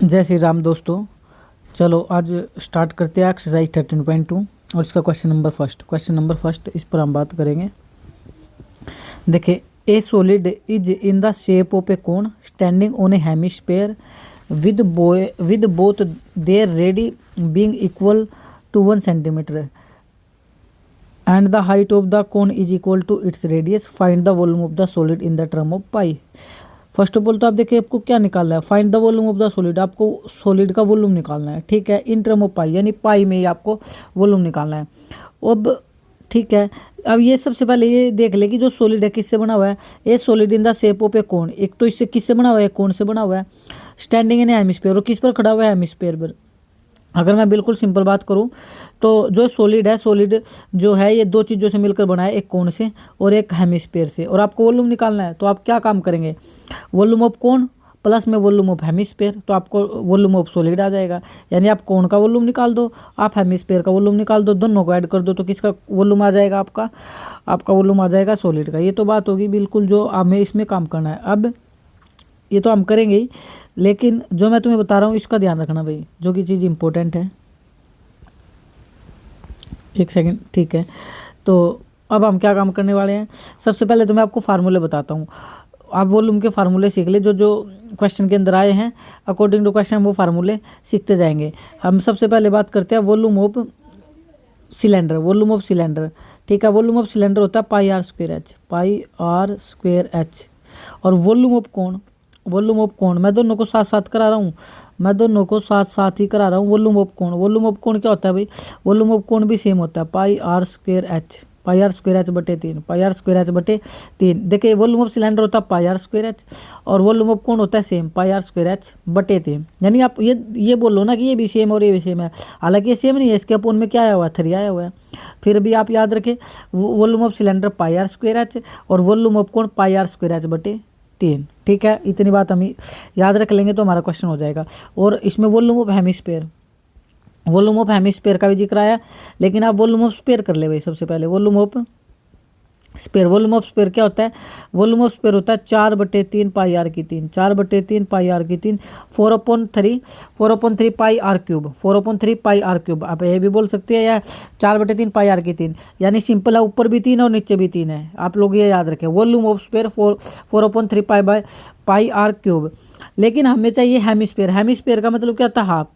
जय श्री राम दोस्तों। चलो आज स्टार्ट करते हैं एक्सरसाइज 13.2 और इसका क्वेश्चन नंबर फर्स्ट इस पर हम बात करेंगे। देखिए, a solid is in the shape of a cone standing on a hemisphere with both their radii being equal to 1 centimetre and the height of the cone is equal to its radius. Find the volume of the solid in the term of pi. First of all तो आप देखिए आपको क्या निकालना है, find the volume of the solid. आपको solid का volume निकालना है, ठीक है, इन टर्म ऑफ पाई, यानी पाई में ही आपको वॉल्यूम निकालना है। अब ठीक है, अब ये सबसे पहले ये देख ले कि जो सॉलिड है किससे बना हुआ है। ये solid in the shape of a cone, एक तो इससे किससे बना हुआ है, कोन से बना हुआ है, स्टैंडिंग इन हेमिस्फीयर, और किस पर खड़ा हुआ है, हेमिस्फीयर पर। अगर मैं बिल्कुल सिंपल बात करूं तो जो सॉलिड है, सॉलिड जो है ये दो चीज़ों से मिलकर बना है, एक कोन से और एक हेमिस्फीयर से, और आपको वॉल्यूम निकालना है। तो आप क्या काम करेंगे, वॉल्यूम ऑफ कोन प्लस में वॉल्यूम ऑफ हेमिस्फीयर, तो आपको वॉल्यूम ऑफ सॉलिड आ जाएगा। यानी आप कोन का वॉल्यूम निकाल दो, आप हेमिस्फीयर का वॉल्यूम निकाल दो, दोनों को ऐड कर दो तो किसका वॉल्यूम आ जाएगा, आपका वॉल्यूम आ जाएगा सॉलिड का। ये तो बात होगी बिल्कुल जो हमें इसमें काम करना है। अब ये तो हम करेंगे ही, लेकिन जो मैं तुम्हें बता रहा हूँ इसका ध्यान रखना भाई, जो कि चीज़ इंपॉर्टेंट है। एक सेकंड, ठीक है। तो अब हम क्या काम करने वाले हैं, सबसे पहले तो मैं आपको फार्मूले बताता हूँ। आप वॉल्यूम के फार्मूले सीख ले, जो क्वेश्चन के अंदर आए हैं अकॉर्डिंग टू क्वेश्चन वो फार्मूले सीखते जाएंगे। हम सबसे पहले बात करते हैं वॉल्यूम ऑफ सिलेंडर, ठीक है। वॉल्यूम ऑफ सिलेंडर होता है पाई आर स्क्वेयर एच। और वॉल्यूम ऑफ कोण मैं दोनों को साथ साथ करा रहा हूँ, ही करा रहा हूँ। वॉल्यूम ऑफ कोण क्या होता है भाई, वॉल्यूम ऑफ कोण भी सेम होता है पाई आर स्क्वेयर एच बटे 3। देखिए, वॉल्यूम ऑफ सिलेंडर होता है पाई आर स्क्वेयर एच और वॉल्यूम ऑफ कोण होता है same pi r square h बटे 3। यानी आप ये बोलो ना कि ये भी सेम और ये भी सेम है, हालांकि ये सेम नहीं है, इसके अपोन में क्या आया हुआ है, 3 आया हुआ है। फिर भी आप याद रखें volume of cylinder pi r square h और volume of cone pi r square h बटे 3, ठीक है। इतनी बात हम याद रख लेंगे तो हमारा क्वेश्चन हो जाएगा। और इसमें वॉल्यूम ऑफ हेमिस्फीयर का भी जिक्र आया, लेकिन आप वॉल्यूम ऑफ स्फीयर कर ले भाई। सबसे पहले वॉल्यूम ऑफ स्फीयर क्या होता है, वॉल्यूम ऑफ स्फीयर होता है 4/3 पाई आर की 3, 4/3 पाई आर की 3, 4/3 pi r cube, 4/3 pi r cube. आप ये भी बोल सकते हैं या 4/3 पाई आर की 3, यानी सिंपल है, ऊपर भी 3 है और नीचे भी 3 है। आप लोग ये याद रखें, volume of sphere 4/3 pi r cube. लेकिन हमें चाहिए हेमिस्फीयर का मतलब क्या होता है, हाफ।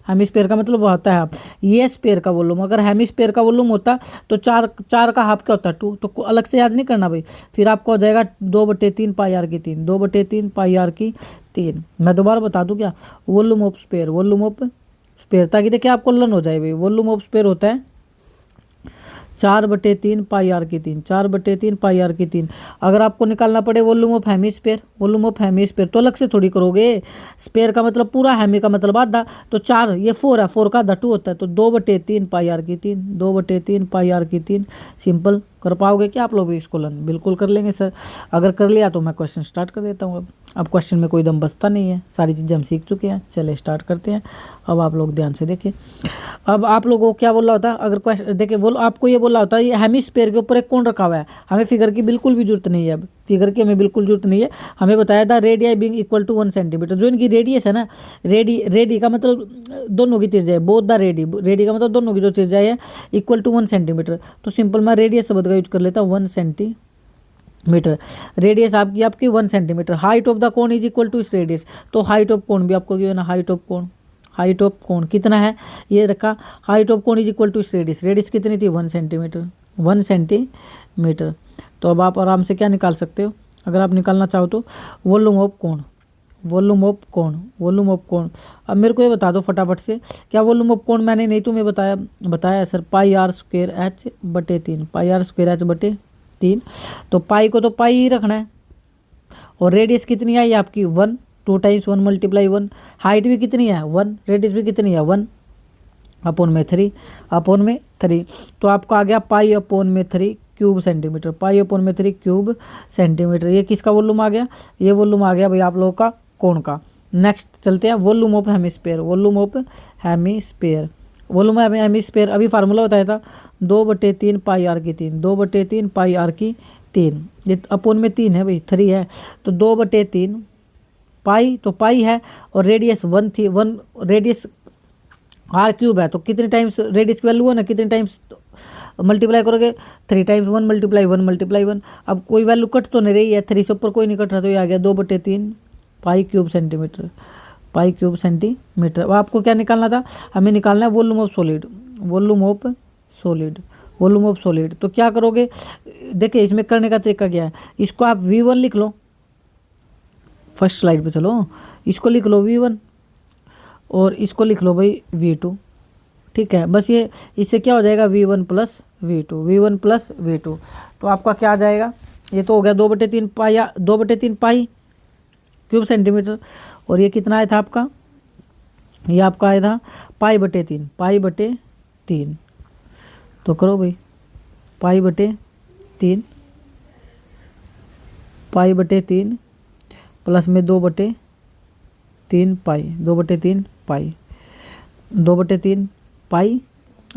हेमिस्फीयर का मतलब होता है हाफ। ये स्फीयर का वॉल्यूम, अगर हेमिस्फीयर का वॉल्यूम होता तो 4 का हाफ क्या होता है 2, तो अलग से याद नहीं करना भाई। फिर आपको हो जाएगा 2/3 पाई आर की 3, 2/3 पाई आर की 3। मैं दोबारा बता दूं क्या, वॉल्यूम ऑफ स्फीयर, ताकि देखिए आपको लर्न हो जाए भाई। वॉल्यूम ऑफ स्फीयर होता है 4/3 पाई आर की 3, 4/3 पाई आर की 3। अगर आपको निकालना पड़े वॉल्यूम ऑफ हेमिस्फीयर तो अलग से थोड़ी करोगे। स्पेयर का मतलब पूरा, हेमी का मतलब आधा, तो 4 ये 4 है, 4 का आधा 2 होता है, तो 2/3 पाई आर की 3, 2/3 पाई आर की 3। सिंपल कर पाओगे क्या आप लोग इसको लर्न? बिल्कुल कर लेंगे सर। अगर कर लिया तो मैं क्वेश्चन स्टार्ट कर देता हूँ। अब क्वेश्चन में कोई दम बचता नहीं है, सारी चीज़ें हम सीख चुके हैं। चले स्टार्ट करते हैं। अब आप लोग ध्यान से देखिए, अब आप लोगों को क्या बोला होता है, अगर क्वेश्चन देखिए वो आपको ये बोला होता है ये हेमिस्फीयर के ऊपर एक कोण रखा हुआ है। हमें फिगर की बिल्कुल भी जरूरत नहीं है, अब फिगर की हमें बिल्कुल जरूरत नहीं है। हमें बताया था radii being equal to 1 centimetre, जो इनकी रेडियस है ना, रेडी का मतलब दोनों की त्रिज्या है, बोथ द रेडी का मतलब दोनों की जो त्रिज्या है इक्वल टू 1 सेंटीमीटर। तो सिंपल मैं रेडियस शब्द का यूज कर लेता हूँ, 1 सेंटीमीटर। रेडियस आपकी 1 centimetre. Height of the cone is equal to its radius, तो हाइट ऑफ कोन भी आपको गिवन है। हाइट ऑफ कोन कितना है ये रखा, height of cone is equal to its radius कितनी थी, 1 सेंटीमीटर। तो अब आप आराम से क्या निकाल सकते हो, अगर आप निकालना चाहो तो वॉल्यूम ऑफ कोण। अब मेरे को ये बता दो फटाफट से, क्या वॉल्यूम ऑफ कोण मैंने नहीं तुम्हें बताया sir, pi r square h बटे 3, तो पाई को तो पाई ही रखना है। और रेडियस कितनी आई आपकी 1, 2 टाइम्स 1 × 1। हाइट भी कितनी है 1, रेडियस भी कितनी है 1 अपॉन में 3। तो आपको आ गया पाई अपॉन में 3 क्यूब सेंटीमीटर। ये किसका वॉल्यूम आ गया, ये वॉल्यूम आ गया भाई आप लोगों का कोण का। नेक्स्ट चलते हैं वॉल्यूम ऑफ हेमिस्फीयर। अभी फार्मूला बताया था 2/3 पाई आर की 3, 2/3 पाई आर की 3। ये अपॉन में 3 है भाई, 3 है, तो 2/3 पाई, तो पाई है और रेडियस 1 थी, 1 रेडियस आर क्यूब है, तो कितने टाइम्स रेडियस की वैल्यू है ना, कितने टाइम्स मल्टीप्लाई करोगे 3 टाइम्स 1 मल्टीप्लाई 1 मल्टीप्लाई 1। अब कोई वैल्यू कट तो नहीं रही है, 3 से ऊपर कोई नहीं कट रहा, तो ये आ गया 2/3 पाई क्यूब सेंटीमीटर, पाई क्यूब सेंटीमीटर। अब आपको क्या निकालना था, हमें निकालना है volume of solid, volume of solid, volume of solid. तो क्या करोगे, देखिए इसमें करने का तरीका क्या है, इसको आप V1 लिख लो, फर्स्ट स्लाइड पे चलो, इसको लिख लो V1 और इसको लिख लो भाई V2, ठीक है। बस ये इससे क्या हो जाएगा V1 plus V2, V1 plus V2। तो आपका क्या आ जाएगा, ये तो हो गया 2/3 पाई, 2/3 पाई क्यूब सेंटीमीटर, और ये कितना आया था आपका, ये आपका आया था पाई/3, पाई/3। तो करो भाई पाई/3, पाई/3 प्लस में 2/3 पाई, 2/3 पाई, 2/3 पाई,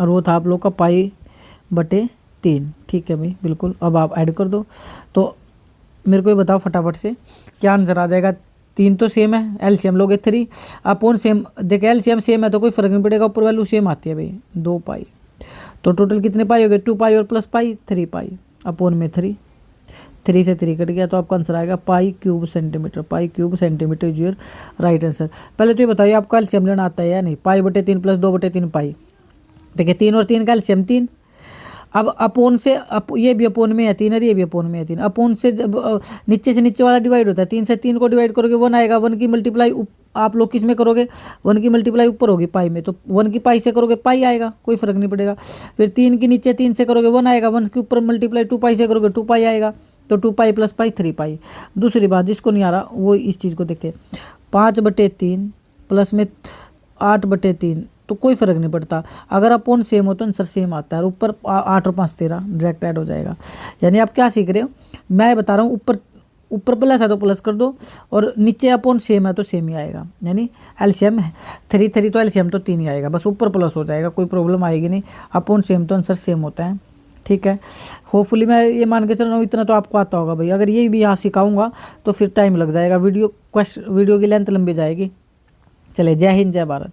और वो था आप लोग का पाई/3, ठीक है भाई बिल्कुल। अब आप ऐड कर दो, तो मेरे को ये बताओ फटाफट से क्या आंसर आ जाएगा। 3 तो सेम है, एलसीएम लोगे 3 अपॉन सेम, देखिए एलसीएम सेम है तो कोई फर्क नहीं पड़ेगा, ऊपर वैल्यू सेम आती है भाई 2 पाई, तो टोटल कितने पाई हो गए, 2 पाई और प्लस पाई 3 पाई अपॉन में 3 से 3 कट गया, तो आपका आंसर आएगा पाई cube centimetre, pi cube centimetre is your right answer. पहले तो ये बताइए आपका एलसीएम लेना आता है या नहीं, पाई/3 प्लस 2/3 पाई, देखिए 3 और 3 का एलसीएम 3। अब अपोन से ये भी अपोन में है 3 और ये भी अपोन में है 3, अपोन से जब नीचे से नीचे वाला डिवाइड होता है, 3 से 3 को डिवाइड करोगे 1 आएगा, 1 की मल्टीप्लाई आप लोग किस में करोगे, 1 की मल्टीप्लाई ऊपर होगी पाई में, तो 1 की पाई से करोगे पाई आएगा, कोई फर्क नहीं पड़ेगा। फिर 3 की नीचे 3 से करोगे 1 आएगा, 1 के ऊपर मल्टीप्लाई 2 पाई से करोगे 2 पाई आएगा, तो 2 पाई प्लस पाई 3 पाई। दूसरी बात जिसको नहीं आ रहा वो इस चीज़ को देखे, 5/3 प्लस में 8/3, तो कोई फ़र्क नहीं पड़ता, अगर अपोन सेम हो तो आंसर सेम आता है, और ऊपर 8 और 5 13 डायरेक्ट ऐड हो जाएगा। यानी आप क्या सीख रहे हो, मैं बता रहा हूँ ऊपर प्लस है तो प्लस कर दो, और नीचे अपोन सेम है तो सेम ही आएगा, यानी एलसीएम है 3 तो एलसीएम तो 3 ही आएगा, बस ऊपर प्लस हो जाएगा, कोई प्रॉब्लम आएगी नहीं, अपोन सेम तो आंसर सेम होता है, ठीक है। होपफुली मैं ये मान के चल रहा हूँ इतना तो आपको आता होगा भाई, अगर ये भी यहाँ सिखाऊंगा तो फिर टाइम लग जाएगा, वीडियो की लेंथ लंबी जाएगी। चले, जय हिंद जय भारत।